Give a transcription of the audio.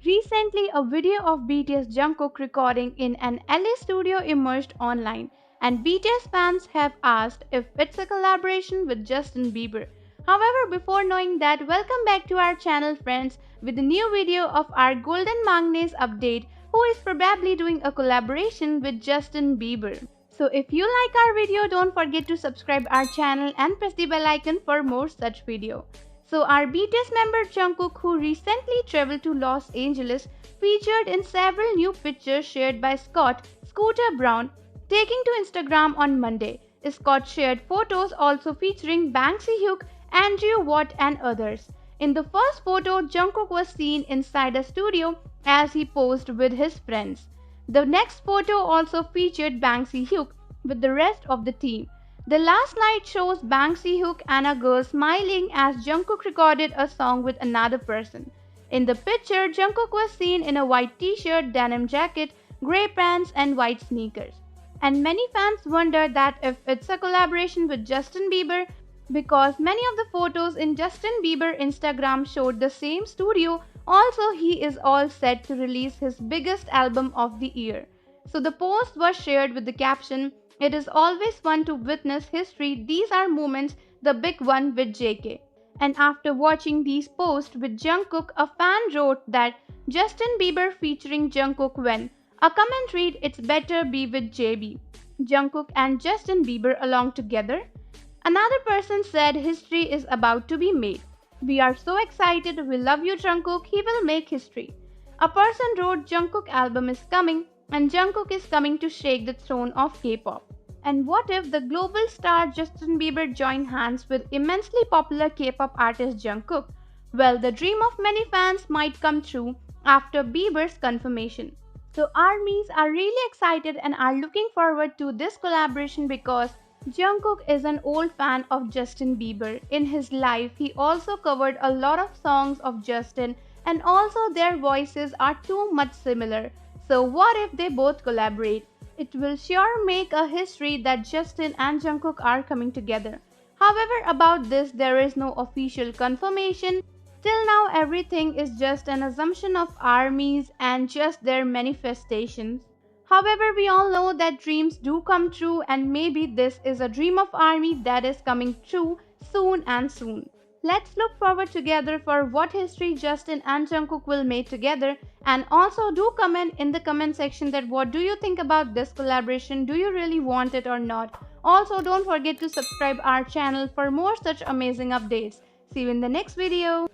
Recently, a video of BTS Jungkook recording in an LA studio emerged online, and BTS fans have asked if it's a collaboration with Justin Bieber. However, before knowing that, welcome back to our channel, friends, with a new video of our Golden Magnes update, who is probably doing a collaboration with Justin Bieber. So if you like our video, don't forget to subscribe our channel and press the bell icon for more such video. So our BTS member Jungkook, who recently traveled to Los Angeles, featured in several new pictures shared by Scott Scooter Brown, taking to Instagram on Monday. Scott shared photos also featuring Bang Si-hyuk, Andrew Watt and others. In the first photo, Jungkook was seen inside a studio as he posed with his friends. The next photo also featured Bang Si-hyuk with the rest of the team. The last slide shows Bang Si-hyuk and a girl smiling as Jungkook recorded a song with another person. In the picture, Jungkook was seen in a white t-shirt, denim jacket, grey pants and white sneakers. And many fans wonder that if it's a collaboration with Justin Bieber, because many of the photos in Justin Bieber Instagram showed the same studio. Also, he is all set to release his biggest album of the year. So the post was shared with the caption, "It is always fun to witness history. These are moments, the big one with JK." And after watching these posts with Jungkook, a fan wrote that Justin Bieber featuring Jungkook when a comment read, "It's better be with JB. Jungkook and Justin Bieber along together." Another person said history is about to be made. "We are so excited, we love you Jungkook, he will make history." A person wrote Jungkook album is coming and Jungkook is coming to shake the throne of K-pop. And what if the global star Justin Bieber joined hands with immensely popular K-pop artist Jungkook? Well, the dream of many fans might come true after Bieber's confirmation. So ARMYs are really excited and are looking forward to this collaboration because Jungkook is an old fan of Justin Bieber. In his life, he also covered a lot of songs of Justin and also their voices are too much similar. So what if they both collaborate? It will sure make a history that Justin and Jungkook are coming together. However, about this there is no official confirmation. Till now everything is just an assumption of ARMYs and just their manifestations. However, we all know that dreams do come true and maybe this is a dream of ARMY that is coming true soon and soon. Let's look forward together for what history Justin and Jungkook will make together, and also do comment in the comment section that what do you think about this collaboration, do you really want it or not. Also don't forget to subscribe our channel for more such amazing updates. See you in the next video.